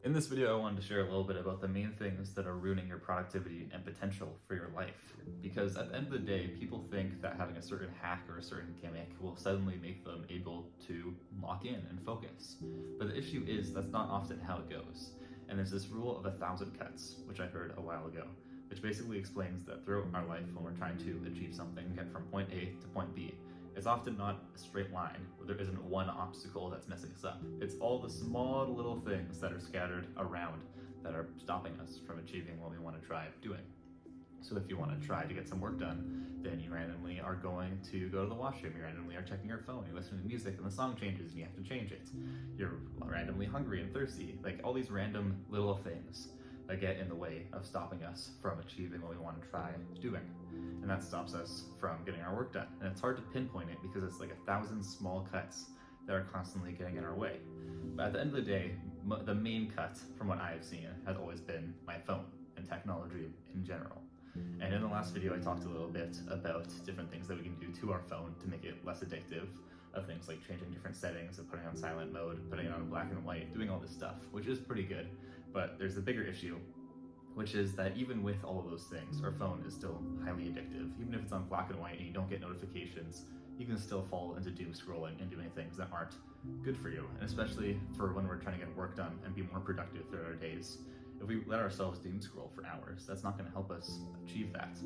In this video, I wanted to share a little bit about the main things that are ruining your productivity and potential for your life. Because at the end of the day, people think that having a certain hack or a certain gimmick will suddenly make them able to lock in and focus. But the issue is that's not often how it goes. And there's this rule of 1,000 cuts, which I heard a while ago, which basically explains that throughout our life, when we're trying to achieve something, get from point A to point B, it's often not a straight line where there isn't one obstacle that's messing us up. It's all the small little things that are scattered around that are stopping us from achieving what we want to try doing. So if you want to try to get some work done, then you randomly are going to go to the washroom, you randomly are checking your phone, you're listening to music and the song changes and you have to change it. You're randomly hungry and thirsty, like all these random little things that get in the way of stopping us from achieving what we want to try doing. And that stops us from getting our work done. And it's hard to pinpoint it because it's like 1,000 small cuts that are constantly getting in our way. But at the end of the day, the main cut from what I have seen has always been my phone and technology in general. And in the last video, I talked a little bit about different things that we can do to our phone to make it less addictive, of things like changing different settings, of putting it on silent mode, putting it on black and white, doing all this stuff, which is pretty good. But there's a bigger issue, which is that even with all of those things, our phone is still highly addictive. Even if it's on black and white and you don't get notifications, you can still fall into doom scrolling and doing things that aren't good for you. And especially for when we're trying to get work done and be more productive throughout our days. If we let ourselves doom scroll for hours, that's not going to help us achieve that.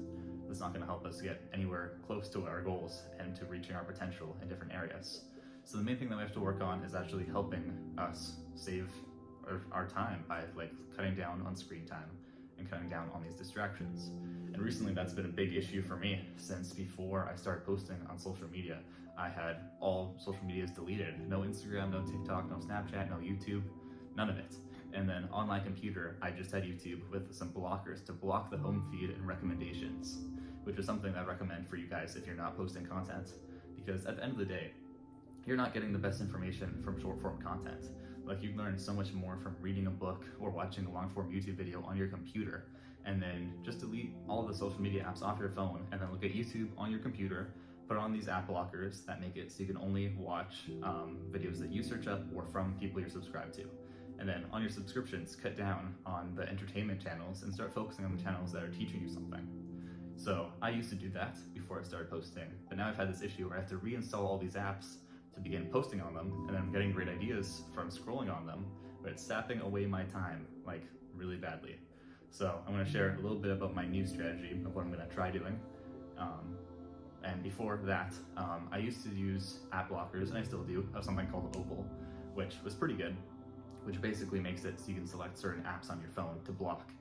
That's not going to help us get anywhere close to our goals and to reaching our potential in different areas. So the main thing that we have to work on is actually helping us save our time by cutting down on screen time and cutting down on these distractions. And recently that's been a big issue for me, since before I started posting on social media, I had all social medias deleted. No Instagram, no TikTok, no Snapchat, no YouTube, none of it. And then on my computer, I just had YouTube with some blockers to block the home feed and recommendations, which is something that I recommend for you guys if you're not posting content. Because at the end of the day, you're not getting the best information from short form content. Like, you learn so much more from reading a book or watching a long form YouTube video on your computer, and then just delete all the social media apps off your phone and then look at YouTube on your computer, put on these app blockers that make it so you can only watch videos that you search up or from people you're subscribed to. And then on your subscriptions, cut down on the entertainment channels and start focusing on the channels that are teaching you something. So I used to do that before I started posting, but now I've had this issue where I have to reinstall all these apps to begin posting on them, and then I'm getting great ideas from scrolling on them, but it's sapping away my time, like, really badly. So I'm going to share a little bit about my new strategy of what I'm going to try doing. And before that, I used to use app blockers, and I still do, of something called Opal, which was pretty good, which basically makes it so you can select certain apps on your phone to block,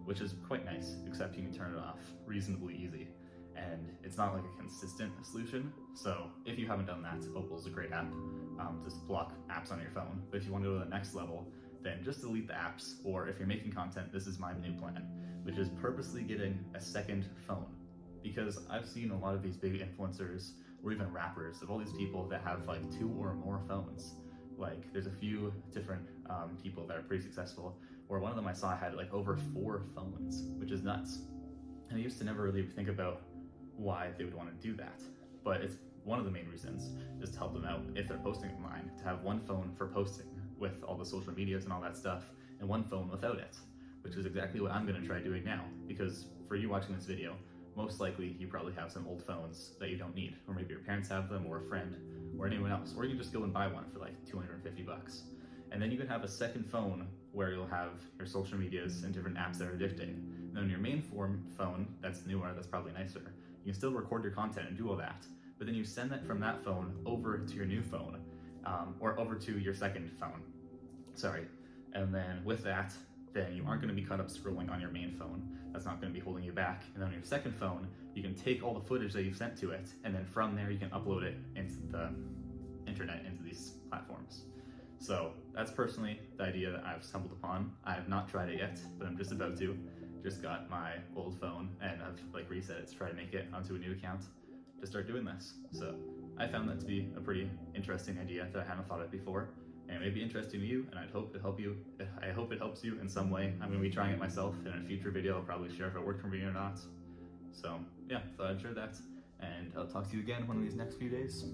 which is quite nice, except you can turn it off reasonably easy. And it's not like a consistent solution. So if you haven't done that, Opal's a great app to block apps on your phone. But if you want to go to the next level, then just delete the apps. Or if you're making content, this is my new plan, which is purposely getting a second phone. Because I've seen a lot of these big influencers or even rappers of all these people that have like 2 or more phones. Like, there's a few different people that are pretty successful, where one of them I saw had like over 4 phones, which is nuts. And I used to never really think about why they would want to do that, but it's one of the main reasons is to help them out if they're posting online, to have one phone for posting with all the social medias and all that stuff, and one phone without it, which is exactly what I'm going to try doing now. Because for you watching this video, most likely you probably have some old phones that you don't need, or maybe your parents have them, or a friend, or anyone else, or you can just go and buy one for like 250 bucks. And then you can have a second phone where you'll have your social medias and different apps that are addicting. And then your main phone, that's newer, that's probably nicer, you can still record your content and do all that, but then you send that from that phone over to your new phone, or over to your second phone, and then with that, then you aren't going to be caught up scrolling on your main phone. That's not going to be holding you back. And then on your second phone, you can take all the footage that you've sent to it, and then from there you can upload it into the internet, into these platforms. So that's personally the idea that I've stumbled upon. I have not tried it yet, but I'm just about to. Just got my old phone and I've reset it to try to make it onto a new account to start doing this. So I found that to be a pretty interesting idea that I hadn't thought of before, and it may be interesting to you, and I hope it helps you in some way. I'm going to be trying it myself in a future video. I'll probably share if it worked for me or not. So yeah, thought I'd share that, and I'll talk to you again one of these next few days.